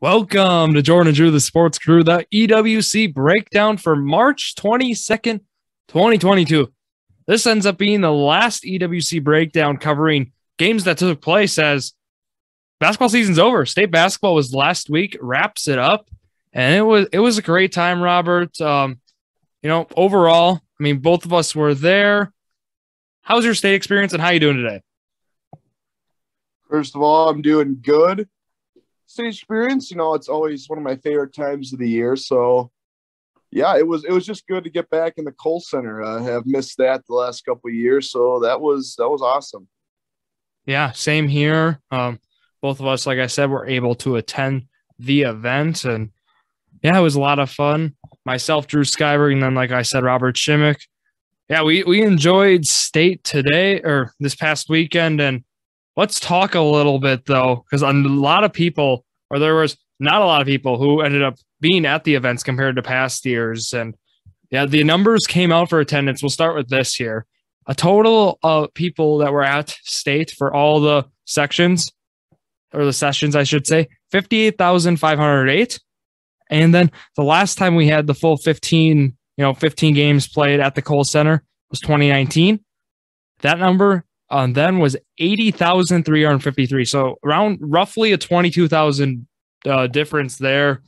Welcome to Jordon and Drew, the Sports Crew, the EWC Breakdown for March 22nd, 2022. This ends up being the last EWC Breakdown covering games that took place as basketball season's over. State basketball was last week, wraps it up, and it was a great time, Robert. Overall, I mean, both of us were there. How was your state experience, and how are you doing today? First of all, I'm doing good. State experience, it's always one of my favorite times of the year. So, yeah, it was just good to get back in the Kohl Center. I have missed that the last couple of years, so that was awesome. Yeah, same here. Both of us, like I said, were able to attend the event, and yeah, it was a lot of fun. Myself, Drew Skyberg, and then, like I said, Robert Shimek. Yeah, we enjoyed state today or this past weekend, and let's talk a little bit, though, because there was not a lot of people who ended up being at the events compared to past years. And yeah, the numbers came out for attendance. We'll start with this here. A total of people that were at state for all the sections, or the sessions, I should say, 58,508. And then the last time we had the full 15 games played at the Kohl Center was 2019. That number then was 80,353. So around roughly a 22,000 difference there.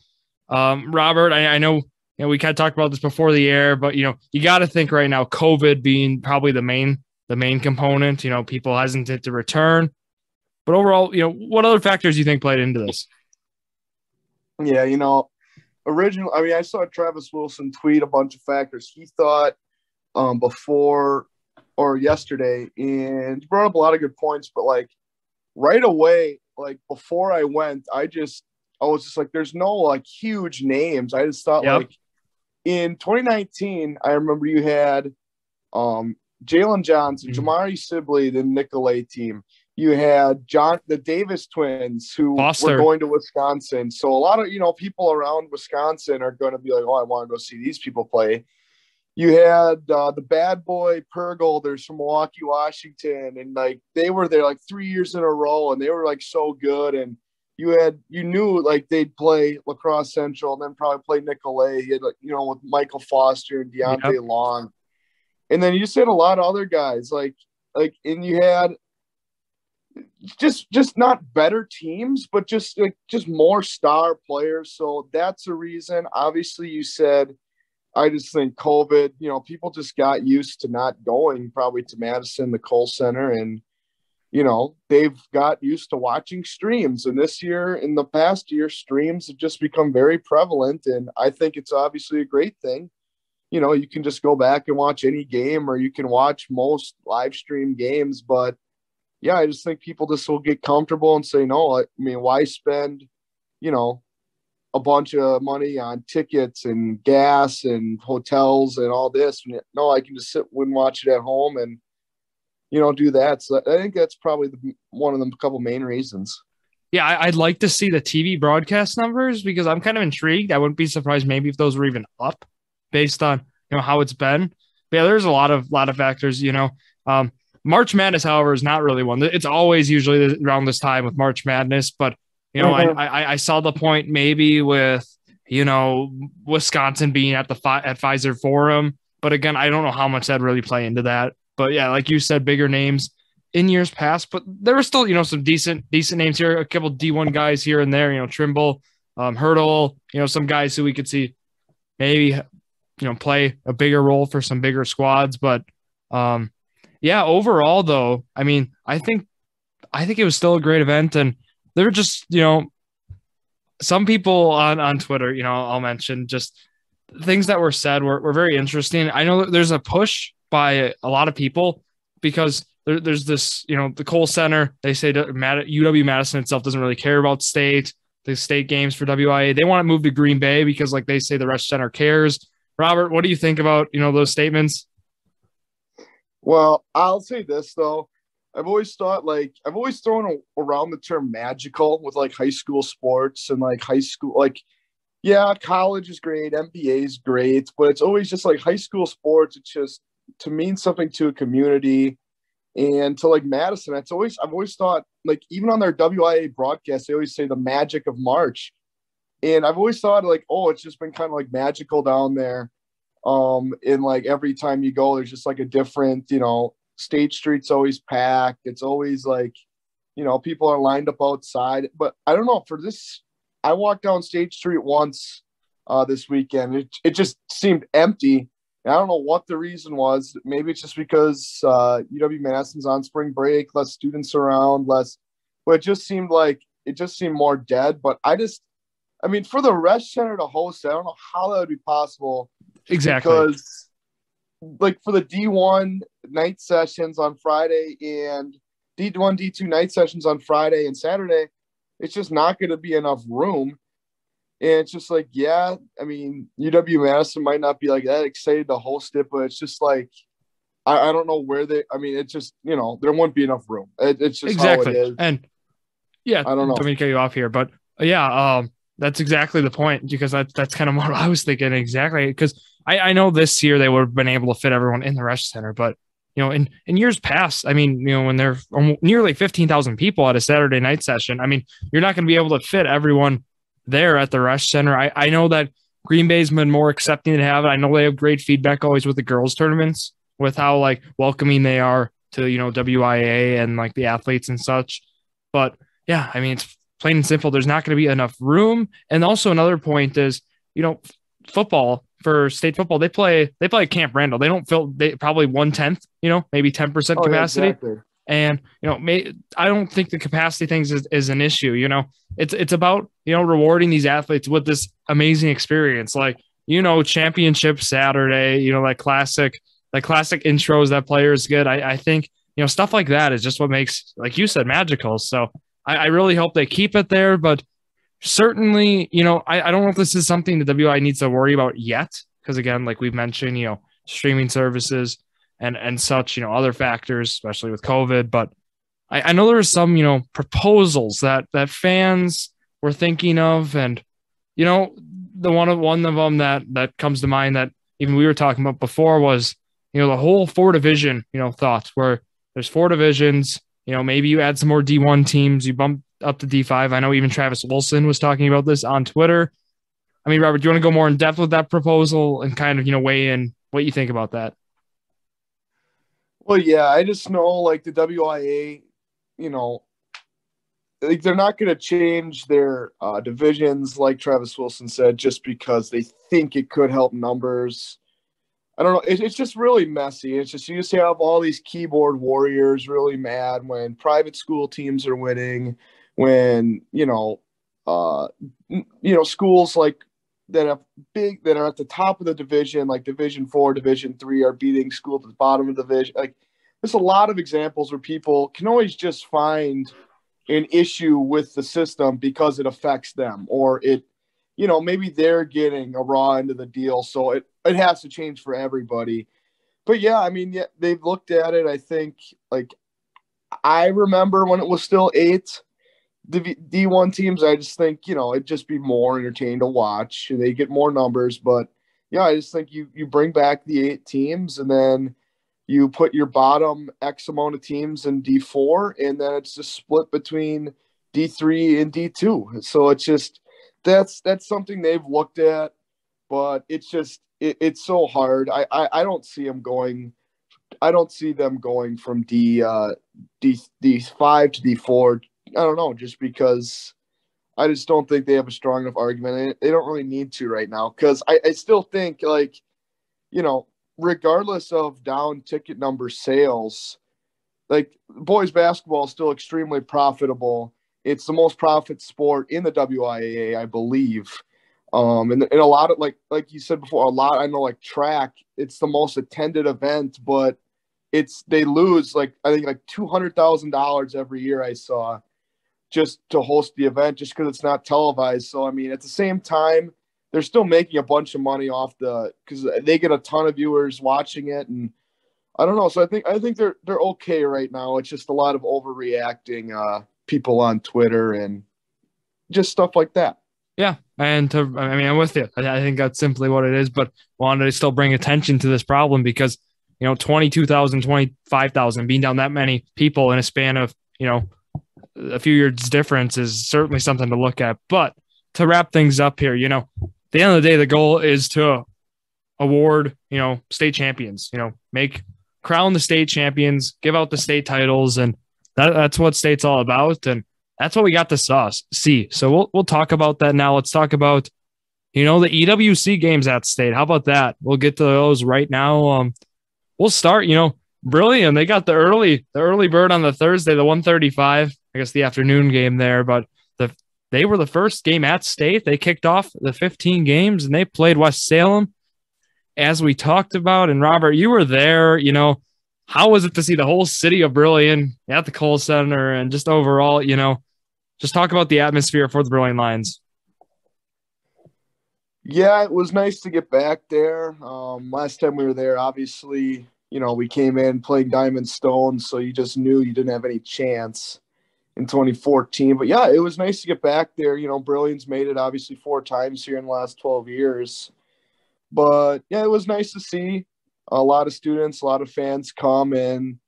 Robert, I know we kind of talked about this before the air, but you got to think right now, COVID being probably the main component. People hesitant to return. But overall, what other factors do you think played into this? Yeah, I saw Travis Wilson tweet a bunch of factors. He thought before or yesterday, and he brought up a lot of good points, but right away, before I went, I was just like, there's no huge names. I just thought in 2019, I remember you had Jalen Johnson, Jamari Sibley, the Nicolay team. You had the Davis twins who were going to Wisconsin. So a lot of, people around Wisconsin are going to be like, oh, I want to go see these people play. You had the bad boy Pergolders from Milwaukee, Washington, and they were there 3 years in a row, and they were so good. And you knew they'd play La Crosse Central and then probably play Nicolay. You had with Michael Foster and Deontay Long, and then you just had a lot of other guys and you had just not better teams, but just more star players. So that's a reason. Obviously, you said. I just think COVID, people just got used to not going probably to Madison, the Kohl Center, and, they've got used to watching streams. And this year, in the past year, streams have just become very prevalent. And I think it's obviously a great thing. You can just go back and watch any game, or you can watch most live stream games. But, yeah, I just think people just will get comfortable and say, no, I mean, why spend, a bunch of money on tickets and gas and hotels and all this. No, I can just sit and watch it at home and, do that. So I think that's probably one of the couple main reasons. Yeah, I'd like to see the TV broadcast numbers because I'm kind of intrigued. I wouldn't be surprised maybe if those were even up based on, how it's been. But yeah, there's a lot of factors, March Madness, however, is not really one. It's always usually around this time with March Madness, but I saw the point maybe with, Wisconsin being at at Pfizer Forum. But again, I don't know how much that really play into that. But yeah, like you said, bigger names in years past. But there were still, some decent names here. A couple D1 guys here and there, Trimble, Hurdle, some guys who we could see maybe, play a bigger role for some bigger squads. But yeah, overall, though, I mean, I think it was still a great event. And there were just, some people on Twitter, I'll mention just things that were said were very interesting. I know there's a push by a lot of people because there's this, the Kohl Center, they say UW-Madison itself doesn't really care about the state games for WIAA. They want to move to Green Bay because they say the Resch Center cares. Robert, what do you think about, those statements? Well, I'll say this, though. I've always thought I've always thrown around the term magical with high school sports and high school, yeah, college is great. NBA is great, but it's always just high school sports. It's just to mean something to a community and to Madison. I've always thought even on their WIAA broadcast, they always say the magic of March. And I've always thought like, oh, it's just been kind of like magical down there. And like every time you go, there's just like a different, State Street's always packed. It's always like, people are lined up outside. But I don't know, for this, I walked down State Street once this weekend. It just seemed empty. And I don't know what the reason was. Maybe it's just because UW-Madison's on spring break, less students around, but it just seemed more dead. But for the Resch Center to host, I don't know how that would be possible. Exactly. Because, like, for the D1 night sessions on Friday and D1, D2 night sessions on Friday and Saturday, it's just not going to be enough room. And it's just like, UW-Madison might not be like that excited to host it, but it's just like, I don't know where it's just, there won't be enough room. It's just exactly. How it is. And yeah, I don't know. Let me cut you off here, but that's exactly the point, because that's kind of what I was thinking exactly. Because I know this year they would have been able to fit everyone in the Resch Center, but in years past, when there are nearly 15,000 people at a Saturday night session, you're not going to be able to fit everyone there at the Resch Center. I know that Green Bay's been more accepting to have it. I know they have great feedback always with the girls tournaments, with how like welcoming they are to, WIAA and like the athletes and such. But yeah, it's plain and simple. There's not going to be enough room. And also another point is, football, for state football, they play at Camp Randall. They don't fill, probably 1/10, maybe 10% capacity. Yeah, exactly. And, I don't think the capacity things is an issue. It's about, rewarding these athletes with this amazing experience. Like, championship Saturday, like classic intros that players get. I think, stuff like that is just what makes, like you said, magical. So I really hope they keep it there, but certainly, I don't know if this is something the WI needs to worry about yet. Because again, like we've mentioned, streaming services and such, other factors, especially with COVID. But I know there are some, proposals that fans were thinking of. And, the one of them that comes to mind that even we were talking about before was, the whole 4-division, thoughts where there's 4 divisions, maybe you add some more D1 teams, you bump up to D5. I know even Travis Wilson was talking about this on Twitter. Robert, do you want to go more in depth with that proposal and kind of, weigh in what you think about that? Well, yeah, I just know like the WIA, like they're not going to change their divisions, like Travis Wilson said, just because they think it could help numbers. I don't know. It's just really messy. It's just, you just have all these keyboard warriors really mad when private school teams are winning, when, schools like that are at the top of the division, like Division 4, Division 3 are beating schools at the bottom of the division. Like, there's a lot of examples where people can always just find an issue with the system because it affects them, or it, maybe they're getting a raw end of the deal. So it has to change for everybody. But yeah, they've looked at it. I think, like, I remember when it was still 8 D1 teams. I just think, it'd just be more entertaining to watch. They get more numbers. But yeah, I just think you bring back the 8 teams, and then you put your bottom X amount of teams in D4, and then it's just split between D3 and D2. So it's just, that's something they've looked at, but it's just, it's so hard. I don't see them going. I don't see them going from D5 to D4. I don't know, just because I just don't think they have a strong enough argument. They don't really need to right now, because I still think, like, regardless of down ticket number sales, like, boys basketball is still extremely profitable. It's the most profit sport in the WIAA, I believe. And a lot of, like you said before, I know, like, track, it's the most attended event, but they lose, like, I think like $200,000 every year I saw just to host the event, just because it's not televised. So, at the same time, they're still making a bunch of money off because they get a ton of viewers watching it. And I don't know. So I think they're okay right now. It's just a lot of overreacting people on Twitter and just stuff like that. Yeah. And I'm with you. I think that's simply what it is, but wanted to still bring attention to this problem because, 22,000, 25,000 being down that many people in a span of, a few years difference is certainly something to look at. But to wrap things up here, at the end of the day, the goal is to award, state champions, crown the state champions, give out the state titles. And that's what state's all about. And that's what we got to see. So we'll talk about that now. Let's talk about, the EWC games at state. How about that? We'll get to those right now. We'll start, Brillion. They got the early bird on the Thursday, the 1:35, I guess the afternoon game there, but they were the first game at state. They kicked off the 15 games and they played West Salem, as we talked about. And Robert, you were there, how was it to see the whole city of Brillion at the Kohl Center and just overall, just talk about the atmosphere for the Brillion Lions. Yeah, it was nice to get back there. Last time we were there, obviously, we came in playing Diamond Stone, so you just knew you didn't have any chance in 2014. But yeah, it was nice to get back there. Brillion's made it obviously 4 times here in the last 12 years. But yeah, it was nice to see a lot of students, a lot of fans come, and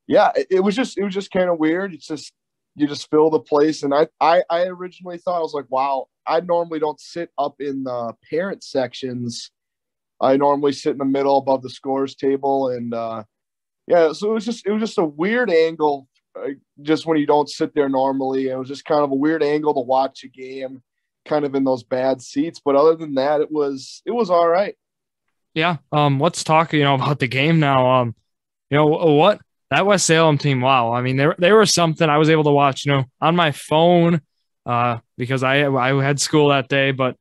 yeah, it was just kind of weird. It's just, you just fill the place. And I originally thought, I was like, wow, I normally don't sit up in the parent sections. I normally sit in the middle above the scores table. And yeah, so it was just a weird angle, just when you don't sit there normally. It was just kind of a weird angle to watch a game, kind of in those bad seats. But other than that, it was all right. Yeah. Let's talk, about the game now. What that West Salem team. Wow. I mean, they were something. I was able to watch, on my phone, because I had school that day, but,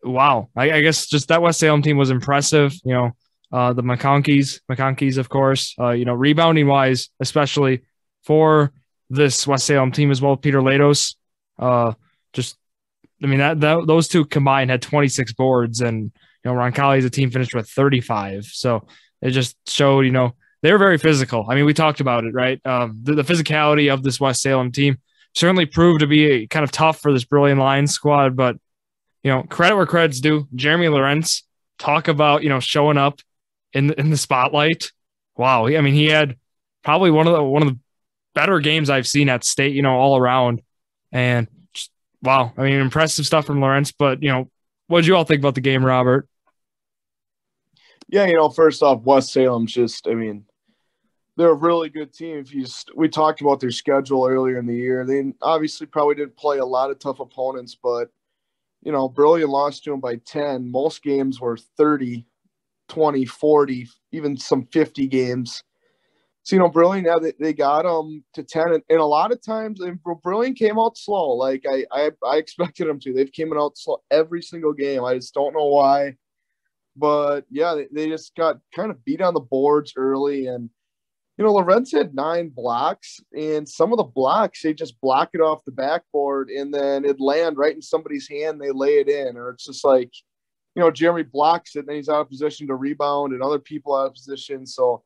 wow. I guess just that West Salem team was impressive. The McConkeys, of course, rebounding wise, especially for this West Salem team as well. Peter Latos, those two combined had 26 boards, and, Roncalli as a team finished with 35. So it just showed, they were very physical. I mean, we talked about it, right? The physicality of this West Salem team certainly proved to be kind of tough for this Brillion Lions squad, but, credit where credit's due. Jeremy Lawrenz, talk about, showing up in the spotlight. Wow. He had probably one of the better games I've seen at state, all around. And just, wow. Impressive stuff from Lawrence, but, what did you all think about the game, Robert? Yeah, first off, West Salem's just, they're a really good team. We talked about their schedule earlier in the year. They obviously probably didn't play a lot of tough opponents, but, Brillion lost to them by 10. Most games were 30, 20, 40, even some 50 games. So, Brillion, yeah, they got them to 10. And a lot of times, Brillion came out slow. Like, I expected them to. They've came out slow every single game. I just don't know why. But, yeah, they just got kind of beat on the boards early. And, Lawrence had 9 blocks. And some of the blocks, they just block it off the backboard. And then it'd land right in somebody's hand. They lay it in. Or it's just like, Jeremy blocks it. And then he's out of position to rebound. And other people out of position. So,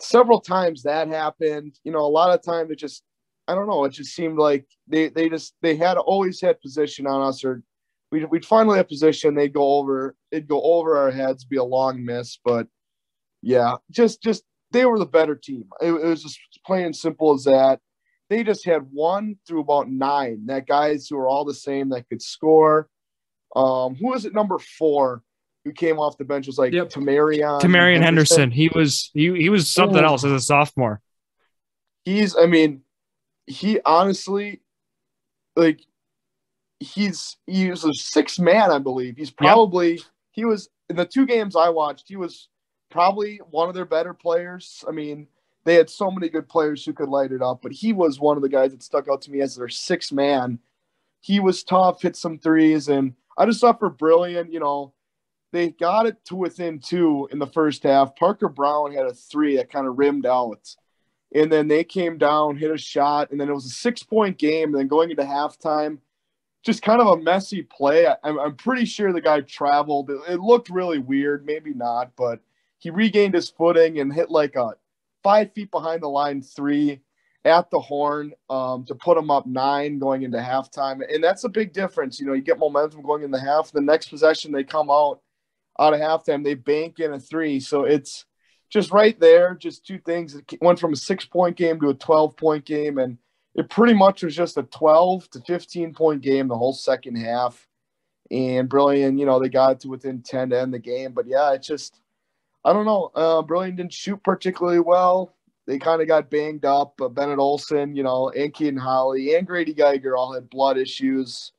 several times that happened. A lot of times it just, I don't know. It just seemed like they had always had position on us, or we'd finally have position. It'd go over our heads, be a long miss. But yeah, just they were the better team. It was just plain and simple as that. They just had 1 through about 9. That guys who were all the same that could score. Who was it? Number 4. Who came off the bench was like Marion Henderson. He was something else as a sophomore. He honestly, like, he was a 6th man, I believe. He was in the 2 games I watched, he was probably one of their better players. They had so many good players who could light it up, but he was one of the guys that stuck out to me as their 6th man. He was tough, hit some threes, and I just thought for Brillion, they got it to within 2 in the first half. Parker Brown had a 3 that kind of rimmed out. And then they came down, hit a shot, and then it was a 6-point game. And then going into halftime, just kind of a messy play. I'm pretty sure the guy traveled. It looked really weird, maybe not, but he regained his footing and hit like a 5 feet behind the line 3 at the horn to put them up 9 going into halftime. And that's a big difference. You get momentum going in the half. The next possession, they come out of halftime, they bank in a 3. So it's just right there, just 2 things. It went from a 6-point game to a 12-point game. And it pretty much was just a 12 to 15 point game the whole second half. And Brillion, they got to within 10 to end the game. But yeah, it's just, I don't know. Brillion didn't shoot particularly well. They kind of got banged up. Bennett Olson, and Keaton Holly and Grady Geiger all had blood issues.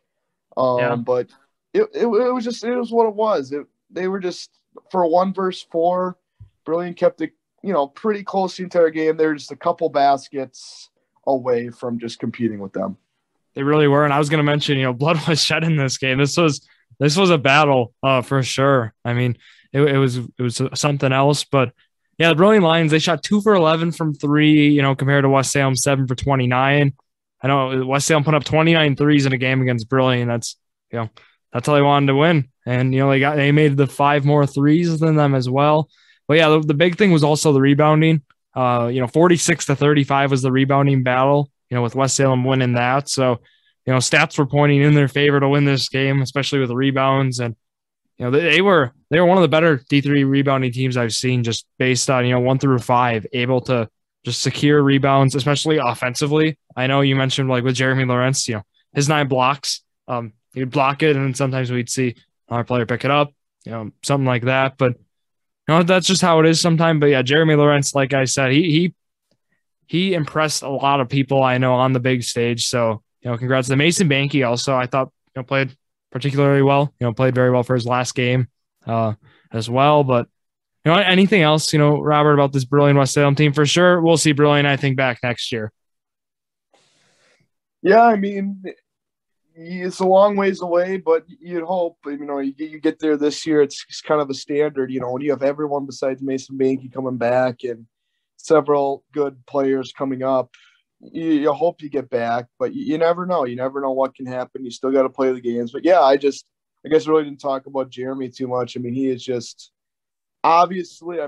But it was what it was. They were just, for 1 versus 4, Brillion kept it, pretty close the entire game. They were just a couple baskets away from just competing with them. They really were. And I was going to mention, blood was shed in this game. This was a battle for sure. I mean, it was something else, but yeah, the Brilliant Lions, they shot 2 for 11 from 3, compared to West Salem 7 for 29. I know West Salem put up 29 threes in a game against Brilliant. That's how they wanted to win. And, they made the 5 more threes than them as well. But yeah, the big thing was also the rebounding. 46 to 35 was the rebounding battle, with West Salem winning that. So, stats were pointing in their favor to win this game, especially with the rebounds. And, they were one of the better D3 rebounding teams I've seen, just based on, 1 through 5, able to just secure rebounds, especially offensively. I know you mentioned with Jeremy Lawrenz, his 9 blocks, he'd block it, and then sometimes we'd see our player pick it up, something like that. But that's just how it is sometimes. But yeah, Jeremy Lawrence, like I said, he impressed a lot of people I know on the big stage. So, congrats to Mason Banky also. I thought, played particularly well, played very well for his last game as well. But, anything else, Robert, about this Brilliant West Salem team? For sure, we'll see Brilliant, I think, back next year. Yeah, I mean, it's a long ways away, but you'd hope, you get there this year. It's kind of a standard, when you have everyone besides Mason Banky coming back and several good players coming up, you hope you get back, but you never know. You never know what can happen. You still got to play the games. But yeah, I guess really didn't talk about Jeremy too much. I mean, he is just obviously,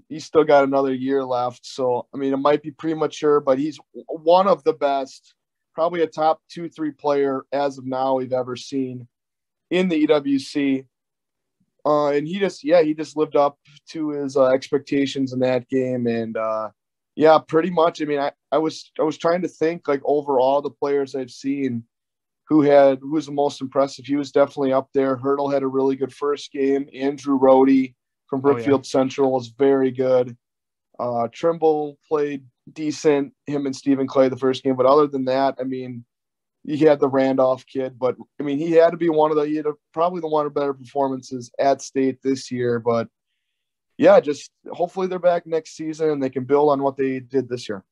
he's still got another year left. So, it might be premature, but he's one of the best, probably a top 2-3 player as of now we've ever seen in the EWC. And he just lived up to his expectations in that game. And pretty much. I was trying to think overall the players I've seen who was the most impressive. He was definitely up there. Hurdle had a really good first game. Andrew Rohde from Brookfield Central was very good. Trimble played decent, him and Stephen Clay the first game. But other than that, he had the Randolph kid. But, he had to be probably the one of the better performances at state this year. But, yeah, just hopefully they're back next season and they can build on what they did this year.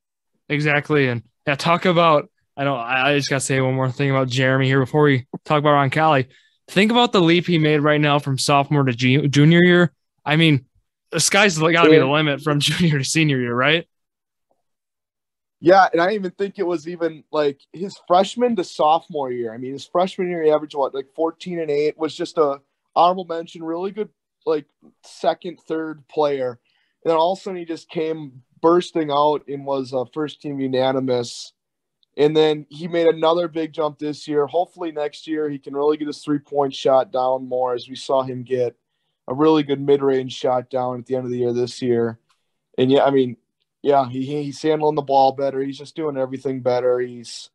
Exactly. And yeah, talk about – I just got to say one more thing about Jeremy here before we talk about Roncalli. Think about the leap he made right now from sophomore to junior year. The sky's got to be the limit from junior to senior year, right? Yeah, and I even think it was even his freshman to sophomore year. His freshman year he averaged 14 and 8, was just a honorable mention, really good second, third player. And then all of a sudden he just came bursting out and was first team unanimous. And then he made another big jump this year. Hopefully next year he can really get his 3-point shot down more, as we saw him get a really good mid-range shot down at the end of the year this year. And he's handling the ball better. He's just doing everything better. He's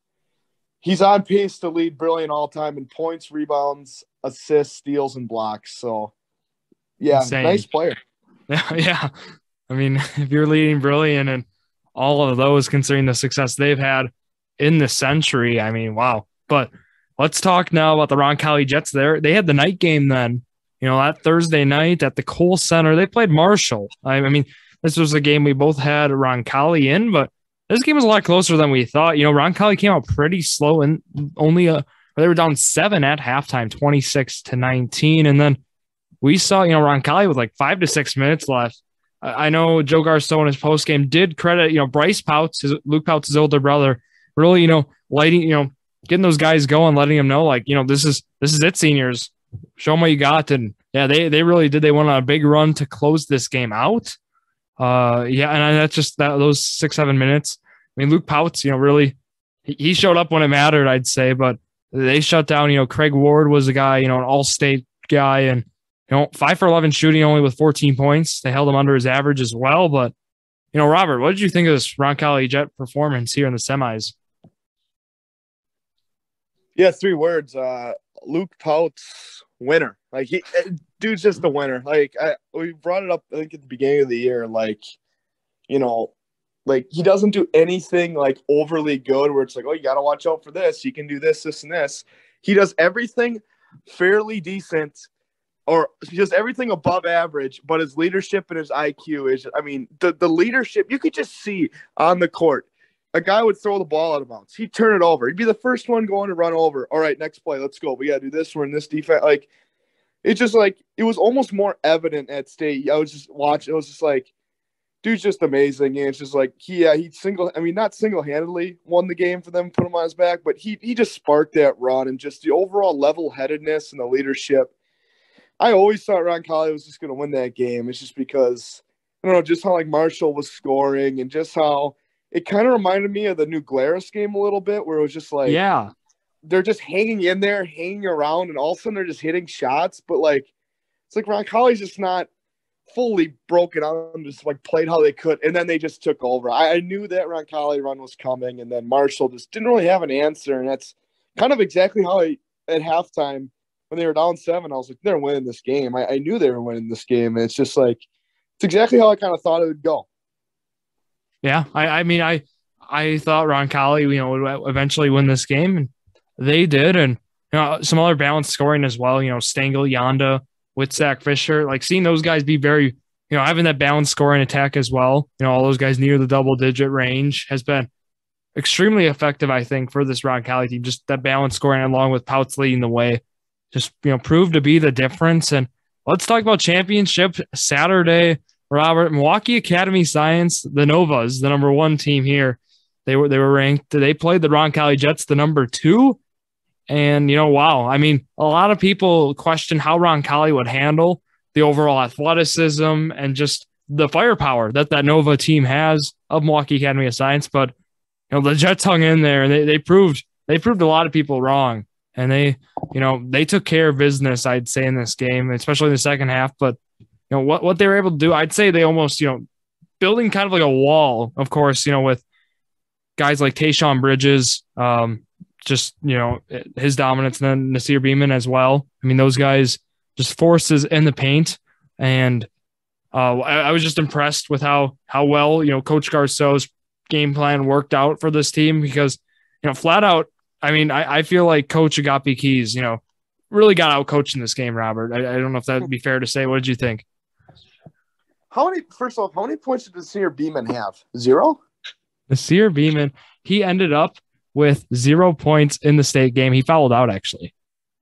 on pace to lead Brilliant all time in points, rebounds, assists, steals, and blocks. So, yeah, insane. Nice player. Yeah. If you're leading Brilliant and all of those, considering the success they've had in the century, wow. But let's talk now about the Roncalli Jets there. They had the night game then, that Thursday night at the Kohl Center. They played Marshall. This was a game we both had Roncalli in, but this game was a lot closer than we thought. Roncalli came out pretty slow and they were down 7 at halftime, 26-19. And then we saw, Roncalli with 5 to 6 minutes left. I know Joe Garceau in his postgame did credit, Bryce Pouts, Luke Pouts' older brother, really, lighting, getting those guys going, letting them know, this is it, seniors. Show them what you got. And yeah, they really did. They went on a big run to close this game out. And that's just those 6-7 minutes. Luke Pouts, really, he showed up when it mattered, I'd say, but they shut down, Craig Ward was a guy, an all-state guy, and 5 for 11 shooting, only with 14 points. They held him under his average as well. But, Robert, what did you think of this Roncalli Jet performance here in the semis? Yeah, 3 words. Luke Pouts, winner. Like dude's just a winner. Like we brought it up, I think, at the beginning of the year. Like, you know, like he doesn't do anything like overly good where it's like, oh, you got to watch out for this. You can do this, this, and this. He does everything fairly decent, or he does everything above average. But his leadership and his IQ is, I mean, the leadership you could just see on the court. A guy would throw the ball out of bounds. He'd turn it over. He'd be the first one going to run over. All right, next play. Let's go. We got to do this. We're in this defense. Like, it's just like, it was almost more evident at State. I was just watching. It was just like, dude's just amazing. And it's just like, not single-handedly won the game for them, put him on his back, but he just sparked that run and just the overall level-headedness and the leadership. I always thought Roncalli was just going to win that game. It's just because, I don't know, just how like Marshall was scoring and just how it kind of reminded me of the New Glarus game a little bit, where it was just like, Yeah, they're just hanging in there, hanging around, and all of a sudden they're just hitting shots. But like, it's like Roncalli's just not fully broken on, just like played how they could, and then they just took over. I knew that Roncalli run was coming, and then Marshall just didn't really have an answer, and that's kind of exactly how at halftime when they were down 7, I was like, they're winning this game. I knew they were winning this game, and it's just like, it's exactly how I kind of thought it would go. yeah. I mean, I thought Roncalli, would eventually win this game, and they did. And some other balanced scoring as well. Stengel, Yonda, Witzak, Fisher, like seeing those guys be very, having that balanced scoring attack as well. All those guys near the double-digit range has been extremely effective, I think, for this Roncalli team. Just that balanced scoring along with Pouts leading the way, just proved to be the difference. And let's talk about championship Saturday. Robert, Milwaukee Academy Science, the Novas, the number 1 team here. They were ranked. They played the Roncalli Jets, the number 2. And, wow. I mean, a lot of people question how Roncalli would handle the overall athleticism and just the firepower that Nova team has of Milwaukee Academy of Science. But, the Jets hung in there, and they proved a lot of people wrong. And they took care of business, I'd say, in this game, especially in the second half. But, what they were able to do, I'd say they almost, building kind of like a wall, of course, with guys like Tayshaun Bridges, just, his dominance, and then Nasir Beeman as well. I mean, those guys just forces in the paint. And I was just impressed with how well, Coach Garceau's game plan worked out for this team because, flat out, I mean, I feel like Coach Agape Keys, really got out coached in this game, Robert. I don't know if that would be fair to say. What did you think? First off, how many points did Nasir Beeman have? 0? Nasir Beeman, he ended up with 0 points in the state game. He fouled out, actually.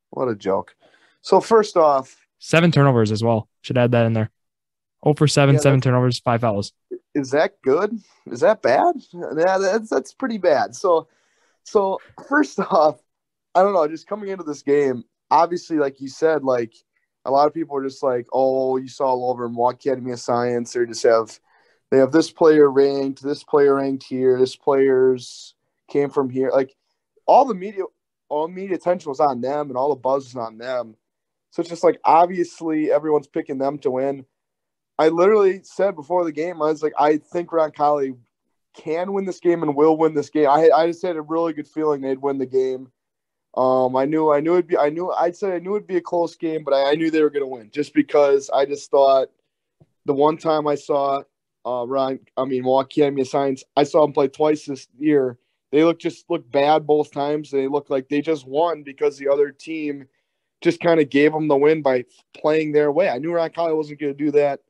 What a joke. So first off, 7 turnovers as well. Should add that in there. 0 for 7, 7 turnovers, 5 fouls. Is that good? Is that bad? Yeah, that's pretty bad. So first off, I don't know, just coming into this game, obviously, like you said, like a lot of people are just like, oh, you saw all over Milwaukee Academy of Science. They have this player ranked here, this player's came from here. Like all media attention was on them and all the buzz was on them. So it's just like, obviously everyone's picking them to win. I literally said before the game, I was like, I think Roncalli can win this game and will win this game. I just had a really good feeling they'd win the game. I knew it'd be a close game, but I knew they were going to win just because I just thought the one time I saw Milwaukee Academy of Science, I saw them play twice this year. They looked bad both times. They looked like they just won because the other team just kind of gave them the win by playing their way. I knew Roncalli wasn't going to do that.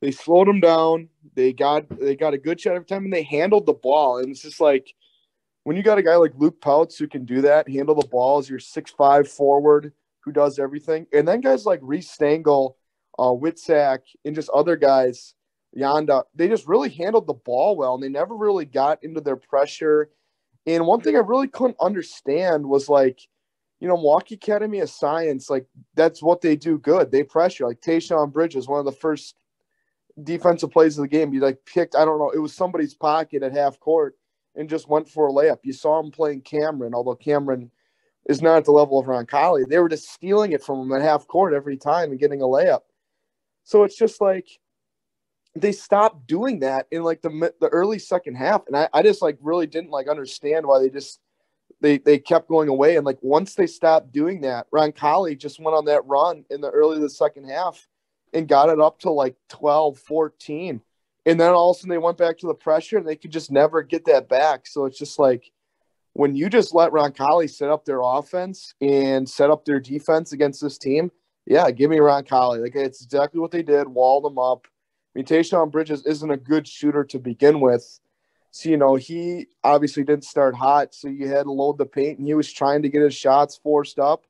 They slowed them down. They got a good shot every time, and they handled the ball. And it's just like when you got a guy like Luke Pouts who can do that, handle the ball as your 6'5" forward who does everything, and then guys like Reese Stengel, Witzak, and just other guys, Yonda, they just really handled the ball well, and they never really got into their pressure. And one thing I really couldn't understand was like, Milwaukee Academy of Science, like that's what they do good. They pressure. Like Tayshaun Bridges, one of the first defensive plays of the game, he like picked, I don't know, it was somebody's pocket at half court and just went for a layup. You saw him playing Cameron, although Cameron is not at the level of Roncalli. They were just stealing it from him at half court every time and getting a layup. So it's just like they stopped doing that in like the early second half. And I just like really didn't like understand why they just they kept going away. And like once they stopped doing that, Roncalli just went on that run in the early of the second half and got it up to like 12, 14. And then all of a sudden they went back to the pressure and they could just never get that back. So it's just like when you just let Roncalli set up their offense and set up their defense against this team, yeah, give me Roncalli. Like it's exactly what they did, walled them up. I mean, Tayshaun Bridges isn't a good shooter to begin with. So, he obviously didn't start hot, so you had to load the paint, and he was trying to get his shots forced up.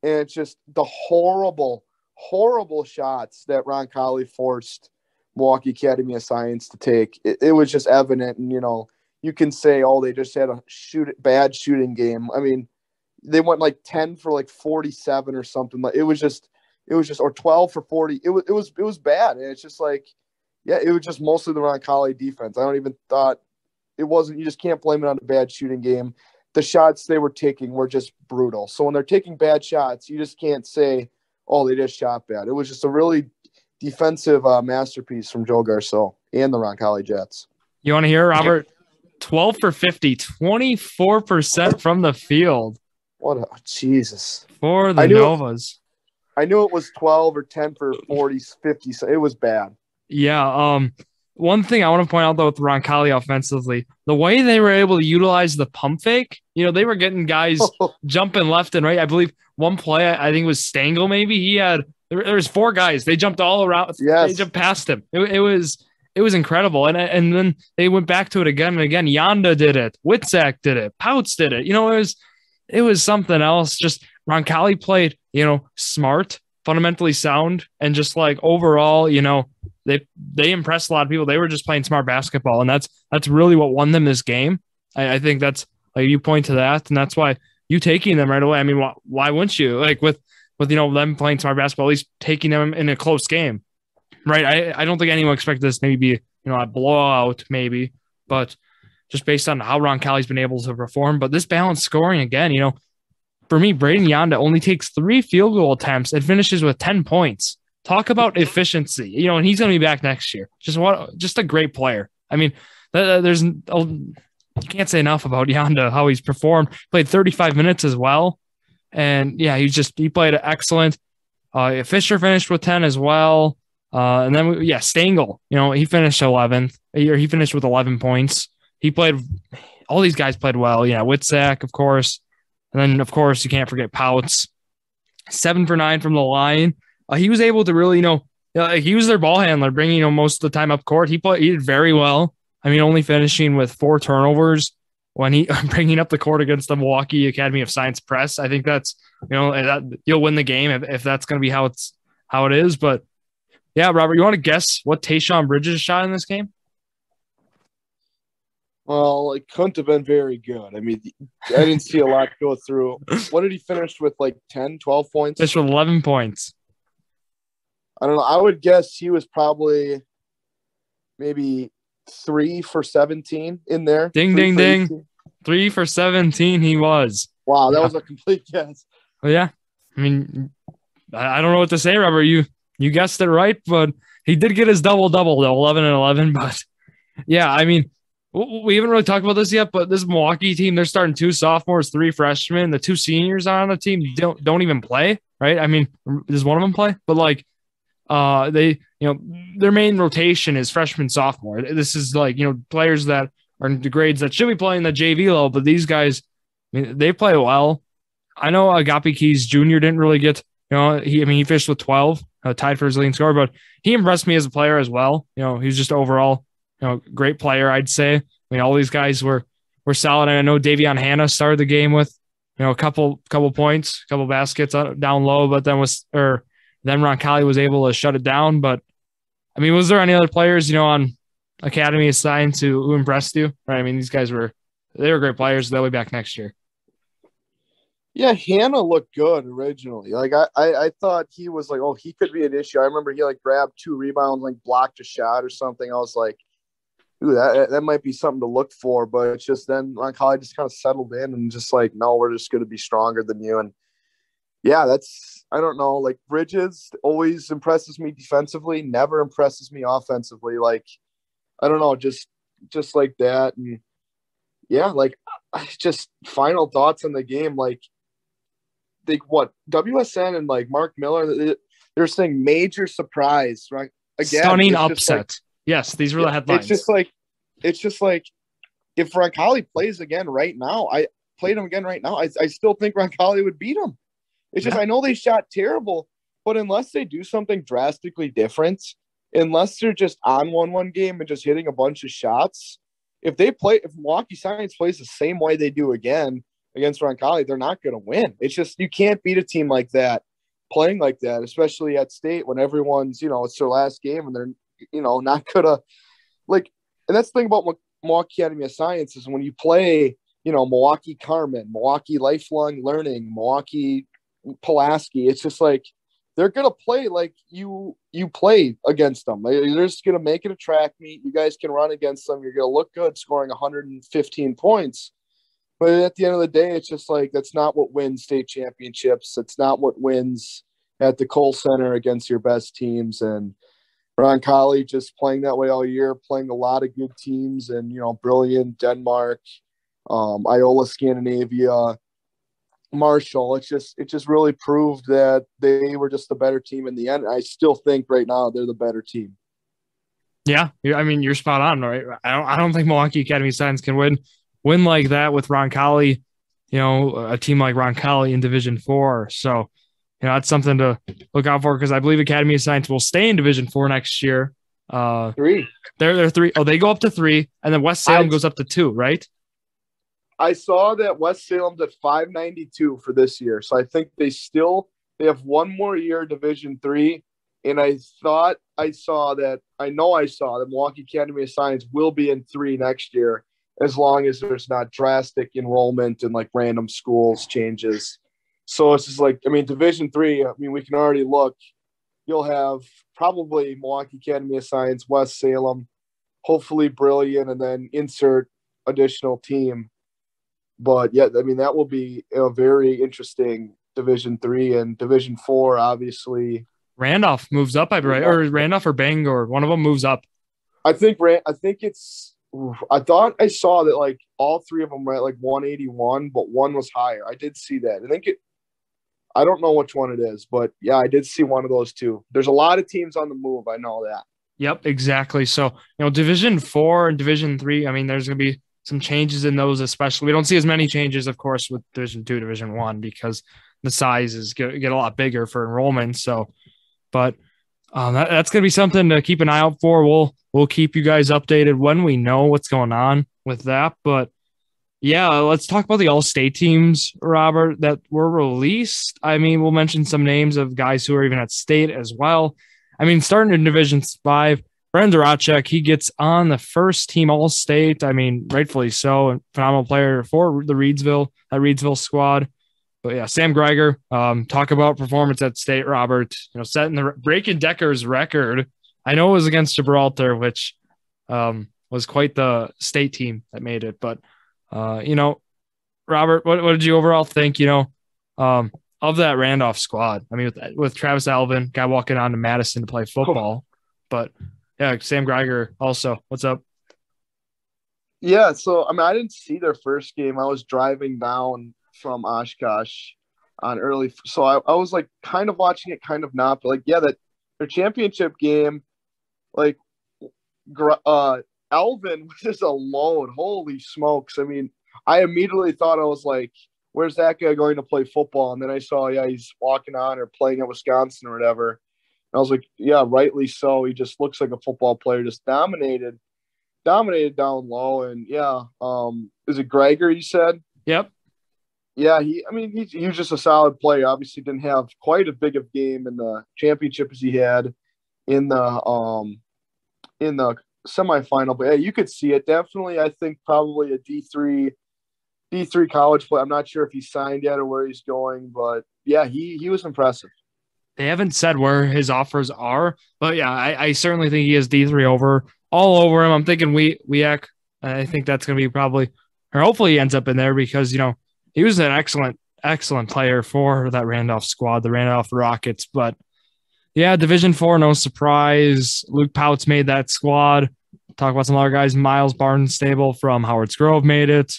And it's just the horrible, horrible shots that Roncalli forced Milwaukee Academy of Science to take. It was just evident, and, you can say, oh, they just had a bad shooting game. I mean, they went like 10 for like 47 or something. It was just, or 12 for 40. It was bad. And it's just like, yeah, it was just mostly the Roncalli defense. I don't even thought it wasn't, you just can't blame it on a bad shooting game. The shots they were taking were just brutal. So when they're taking bad shots, you just can't say, oh, they just shot bad. It was just a really defensive masterpiece from Joe Garceau and the Roncalli Jets. You want to hear, Robert? 12 for 50, 24% from the field. What a Jesus. For the Novas. I knew it was 12 or 10 for 40, 50. So it was bad. Yeah. One thing I want to point out, though, with Roncalli offensively, the way they were able to utilize the pump fake, they were getting guys jumping left and right. I believe one play, I think it was Stengel maybe. There was 4 guys. They jumped all around. Yes. They jumped past him. It was incredible. And then they went back to it again and again. Yanda did it. Witzak did it. Pouts did it. It was something else. Just Roncalli played, smart, fundamentally sound, and just like overall, they impressed a lot of people. They were just playing smart basketball, and that's really what won them this game. I think that's like you point to that, and that's why you taking them right away. I mean, why wouldn't you? Like with them playing smart basketball, at least taking them in a close game, right? I don't think anyone expected this maybe be a blowout maybe, but just based on how Roncalli's been able to perform. But this balanced scoring again, for me, Braden Yanda only takes 3 field goal attempts and finishes with 10 points. Talk about efficiency, and he's going to be back next year. Just a great player. I mean, you can't say enough about Yanda, how he's performed. Played 35 minutes as well. And yeah, he played excellent. Fisher finished with 10 as well. And then Stengel, he finished 11th. He finished with 11 points. All these guys played well. Yeah. Witzak, of course. And then of course you can't forget Pouts, 7 for 9 from the line. He was able to really, he was their ball handler, bringing, most of the time up court. He did very well. I mean, only finishing with 4 turnovers when he bringing up the court against the Milwaukee Academy of Science press. I think that's, that you'll win the game if that's going to be how it is. But yeah, Robert, you want to guess what Tayshaun Bridges shot in this game? Well, it couldn't have been very good. I mean, I didn't see a lot go through. What did he finish with, like 10, 12 points? Finished with 11 points. I don't know. I would guess he was probably maybe 3 for 17 in there. Ding, ding, ding. 3 for 17 he was. Wow, that was a complete guess. Well, yeah. I mean, I don't know what to say, Robert. You guessed it right, but he did get his double-double, though, 11 and 11. But, yeah, I mean, we haven't really talked about this yet, but this Milwaukee team, they're starting 2 sophomores, 3 freshmen. The 2 seniors on the team don't even play, right? I mean, does one of them play? But, like, their main rotation is freshman, sophomore. This is like, players that are in the grades that should be playing the JV level, but these guys, I mean, they play well. I know Agape Keys Jr. didn't really get, he finished with 12, tied for his leading scorer, but he impressed me as a player as well. He was just overall, great player, I'd say. I mean, all these guys were solid. And I know Davion Hanna started the game with, a couple points, a couple baskets down low, but then Roncalli was able to shut it down. But I mean, was there any other players, on Academy of Science who impressed you? Right. I mean, these guys were great players. They'll be back next year. Yeah, Hanna looked good originally. Like I thought he was like, oh, he could be an issue. I remember he grabbed 2 rebounds, blocked a shot or something. I was like, ooh, that might be something to look for. But it's just then Roncalli just kind of settled in and just no, we're just going to be stronger than you. And yeah, I don't know. Bridges always impresses me defensively, never impresses me offensively. I don't know, just like that. And yeah, like just final thoughts on the game. Like WSN and like Mark Miller, they're saying major surprise, right? Again, stunning upset. Yes, these were the headlines. It's just like if Roncalli plays again right now, I still think Roncalli would beat him. It's just I know they shot terrible, but unless they do something drastically different, unless they're just on 1-1 game and just hitting a bunch of shots, if Milwaukee Science plays the same way they do again against Roncalli, they're not going to win. It's just you can't beat a team like that playing like that, especially at State when everyone's, it's their last game and they're, not going to like. And that's the thing about Milwaukee Academy of Science is when you play, Milwaukee Carmen, Milwaukee Lifelong Learning, Milwaukee Pulaski, it's just like they're going to play like you play against them. They're just going to make it a track meet. You guys can run against them. You're going to look good scoring 115 points. But at the end of the day, it's just like that's not what wins state championships. That's not what wins at the Kohl Center against your best teams. And Roncalli just playing that way all year, playing a lot of good teams and, Brillion, Denmark, Iola, Scandinavia, Marshall. It just really proved that they were just the better team in the end. I still think right now they're the better team. Yeah, I mean you're spot on, right? I don't think Milwaukee Academy of Science can win like that with Roncalli. A team like Roncalli in Division IV. So that's something to look out for because I believe Academy of Science will stay in Division IV next year. 3. They're 3. Oh, they go up to 3, and then West Salem goes up to 2, right? I saw that West Salem's at 592 for this year. So I think they have one more year Division III. And I saw that Milwaukee Academy of Science will be in 3 next year as long as there's not drastic enrollment and like random schools changes. So it's just like, Division III, we can already look. You'll have probably Milwaukee Academy of Science, West Salem, hopefully Brillion, and then insert additional team. But yeah, that will be a very interesting Division III and Division IV, obviously. Randolph moves up, or Randolph or Bangor. One of them moves up. I thought I saw that like all 3 of them were at like 181, but one was higher. I did see that. I don't know which one it is, but yeah, I did see one of those 2. There's a lot of teams on the move. I know that. Yep, exactly. So, Division IV and Division III, there's going to be some changes in those, especially. We don't see as many changes, of course, with Division II, Division I, because the sizes get a lot bigger for enrollment. So, but that's going to be something to keep an eye out for. We'll keep you guys updated when we know what's going on with that. But yeah, let's talk about the all-state teams, Robert, that were released. We'll mention some names of guys who are even at state as well. Starting in Division V, Brendan Doracek, he gets on the first team all-state. Rightfully so. A phenomenal player for the Reedsville squad. But yeah, Sam Greiger, talk about performance at state, Robert, breaking Decker's record. I know it was against Gibraltar, which was quite the state team that made it. But, Robert, what did you overall think, of that Randolph squad? With Travis Alvin, guy walking on to Madison to play football. But, yeah, Sam Greiger also. What's up? Yeah, so, I didn't see their first game. I was driving down from Oshkosh on early. So I was like kind of watching it, kind of not. But like, yeah, that their championship game, like Alvin was just alone. Holy smokes. I immediately thought, I was like, where's that guy going to play football? And then I saw, yeah, he's walking on or playing at Wisconsin or whatever. And I was like, yeah, rightly so. He just looks like a football player, just dominated down low. And yeah, is it Greiger, you said? Yep. Yeah, he was just a solid player. Obviously didn't have quite as big of a game in the championship as he had in the semifinal. But yeah, you could see it. Definitely, I think probably a D3 college player. I'm not sure if he's signed yet or where he's going, but yeah, he was impressive. They haven't said where his offers are, but yeah, I certainly think he has D3 all over him. I'm thinking WIAC. I think that's going to be probably, or hopefully he ends up in there because, he was an excellent player for that Randolph squad, the Randolph Rockets. But yeah, Division IV, no surprise. Luke Pouts made that squad. talk about some other guys. Miles Barnstable from Howard's Grove made it.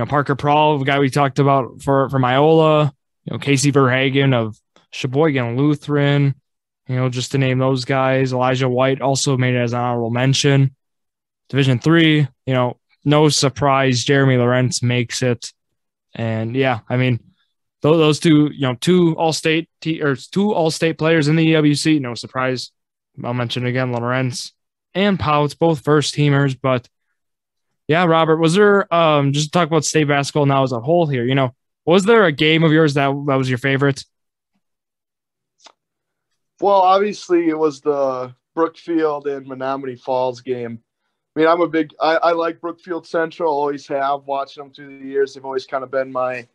Parker Prawl, the guy we talked about for Iola. Casey Verhagen of Sheboygan Lutheran. Just to name those guys. Elijah White also made it as an honorable mention. Division III, no surprise, Jeremy Lawrence makes it. And yeah, I mean, those two, two all-state players in the EWC, no surprise. I'll mention again, Lawrence and Pouts, both first teamers. But yeah, Robert, was there just to talk about state basketball now as a whole here? Was there a game of yours that was your favorite? Well, obviously it was the Brookfield and Menominee Falls game. I mean, I like Brookfield Central, always have, watching them through the years. They've always kind of been they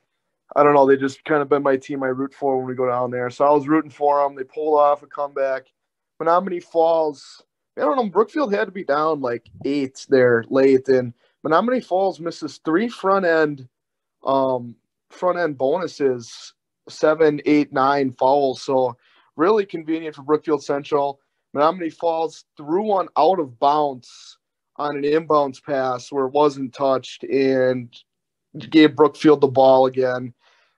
just kind of been my team I root for when we go down there. So I was rooting for them. They pulled off a comeback. Menominee Falls, I don't know, Brookfield had to be down like 8 there late, and Menominee Falls misses 3 front-end bonuses, 7, 8, 9 fouls. So really convenient for Brookfield Central. Menominee Falls threw one out of bounds on an inbounds pass where it wasn't touched and gave Brookfield the ball again.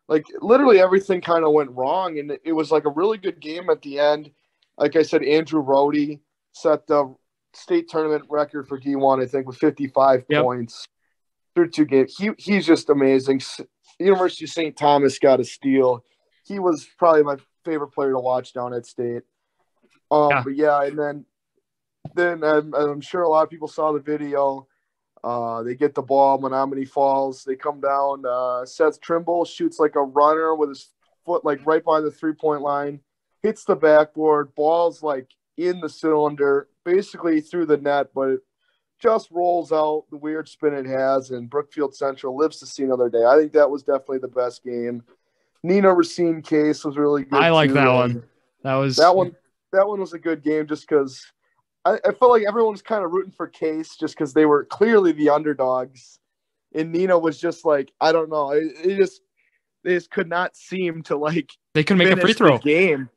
Like, literally everything kind of went wrong, and it was like a really good game at the end. Like I said, Andrew Rohde set the state tournament record for D1, I think, with 55 points through 2 games. He's just amazing. University of St. Thomas got a steal. He was probably my favorite player to watch down at state. But yeah, and then I'm sure a lot of people saw the video. They get the ball, Menominee Falls. They come down. Seth Trimble shoots like a runner with his foot like right by the 3-point line, hits the backboard. Ball's like in the cylinder, basically through the net, but it just rolls out the weird spin it has, and Brookfield Central lives to see another day. I think that was definitely the best game. Nina Racine case was really good. I like that one. That one was a good game just because I felt like everyone was kind of rooting for Case just because they were clearly the underdogs. And Nina was just like, I don't know. They just could not seem to they couldn't make a free throw game.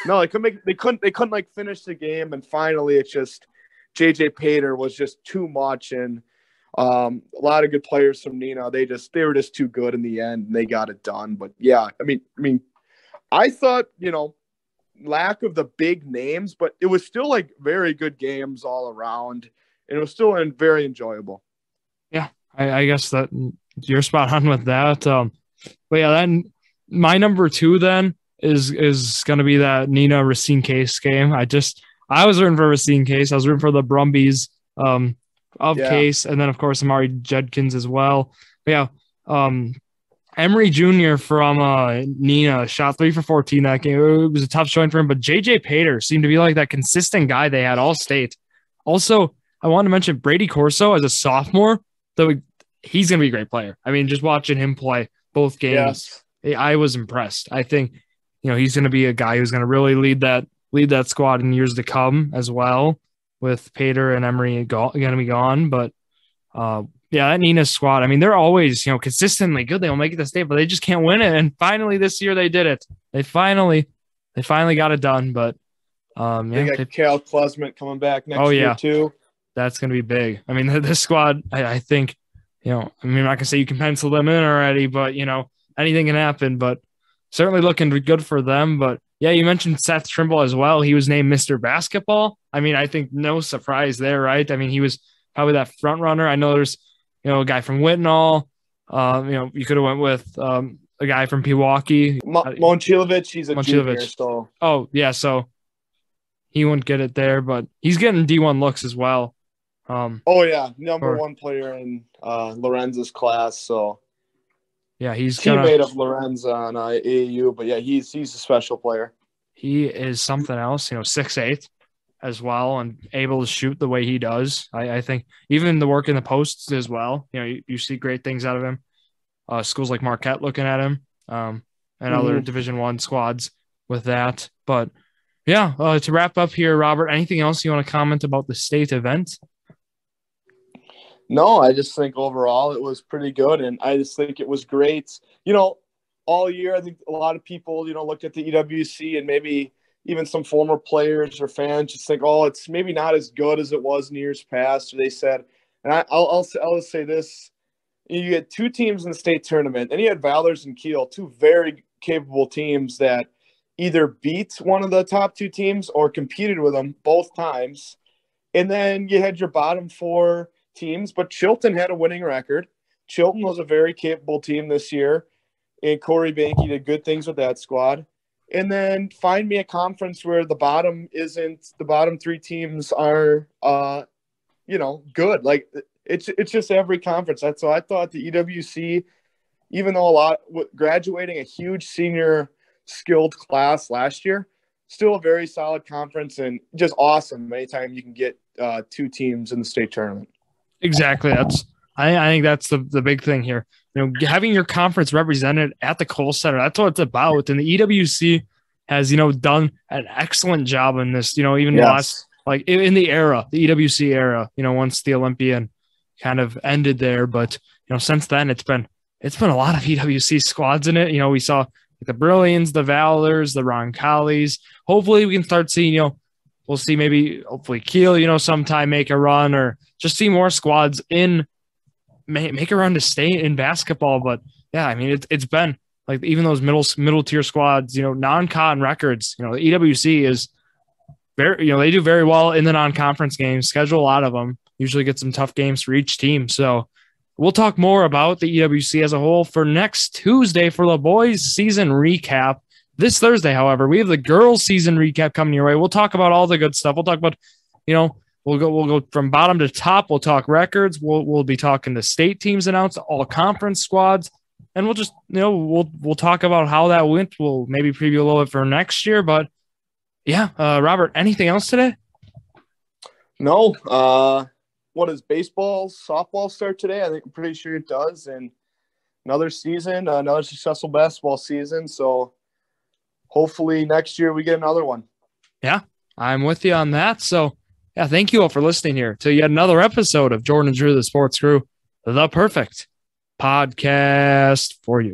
No, they couldn't like finish the game. And finally it's just JJ Pater was just too much. And a lot of good players from Nina. They were just too good in the end and they got it done. But yeah, I mean, I thought, lack of the big names, but it was still like very good games all around, and it was still very enjoyable. Yeah, I guess that you're spot on with that. But yeah, then my number 2 then is going to be that Nina Racine Case game. I was rooting for Racine Case. I was rooting for the Brumbies Case, and then of course Amari Judkins as well. But yeah, Emery Jr. from Nina shot 3 for 14 that game. It was a tough showing for him, but JJ Pater seemed to be like that consistent guy they had all state. Also, I want to mention Brady Corso as a sophomore. He's going to be a great player. I mean, just watching him play both games, I was impressed. I think, he's going to be a guy who's going to really lead that squad in years to come as well, with Pater and Emery going to be gone. But yeah, that Nina squad, I mean, they're always, consistently good. They'll make it to state, but they just can't win it. And finally this year they did it. They finally got it done. But they got Cal Klesmet coming back next year too. That's going to be big. I mean, this squad, I think, I'm not going to say you can pencil them in already, but, anything can happen. But certainly looking good for them. But yeah, you mentioned Seth Trimble as well. He was named Mr. Basketball. I mean, I think no surprise there, right? I mean, he was probably that front runner. I know there's, a guy from Whitnall. You could have went with a guy from Pewaukee. Momcilovic, he's a junior. So. Oh, yeah, so he wouldn't get it there, but he's getting D1 looks as well. Number 1 player in Lorenz's class. So yeah, he's teammate of Lorenz on AAU, but yeah, he's a special player. He is something else. 6'8" as well, and able to shoot the way he does. I think even the work in the posts as well. You see great things out of him. Schools like Marquette looking at him, and other Division I squads with that. But yeah, to wrap up here, Robert, anything else you want to comment about the state event? No, I just think overall it was pretty good, and I just think it was great. All year, I think a lot of people, looked at the EWC and maybe even some former players or fans just think, oh, it's maybe not as good as it was in years past. Or they said, and I'll say this: you get two teams in the state tournament, and you had Valors and Kiel, two very capable teams that either beat one of the top two teams or competed with them both times. And then you had your bottom four teams, but Chilton had a winning record. Chilton was a very capable team this year, and Corey Banke did good things with that squad. And then find me a conference where the bottom three teams are, good. Like it's just every conference. That's why I thought the EWC, even though graduating a huge senior skilled class last year, still a very solid conference and just awesome anytime you can get two teams in the state tournament. Exactly. I think that's the big thing here. Having your conference represented at the Kohl Center, that's what it's about. And the EWC has, done an excellent job in this, even last, like in the EWC era, once the Olympian kind of ended there. But, since then it's been a lot of EWC squads in it. We saw the Brillions, the Valors, the Roncallis. Hopefully we can start seeing, we'll see hopefully Kiel, sometime make a run or just see more squads make a run to stay in basketball. But yeah, I mean, it's been like even those middle tier squads, non-con records, the EWC is very, they do very well in the non-conference games, schedule a lot of them, usually get some tough games for each team. So we'll talk more about the EWC as a whole for next Tuesday for the boys season recap. This Thursday, however, we have the girls season recap coming your way. We'll talk about all the good stuff. We'll talk about, we'll go from bottom to top. We'll talk records. We'll be talking the state teams announced, all conference squads, and we'll just, we'll talk about how that went. We'll maybe preview a little bit for next year, but yeah, Robert, anything else today? No. What does baseball, softball start today? I'm pretty sure it does. And another season, another successful basketball season. So hopefully next year we get another one. Yeah, I'm with you on that. So yeah, thank you all for listening here to yet another episode of Jordon and Drew, the Sports Crew, the perfect podcast for you.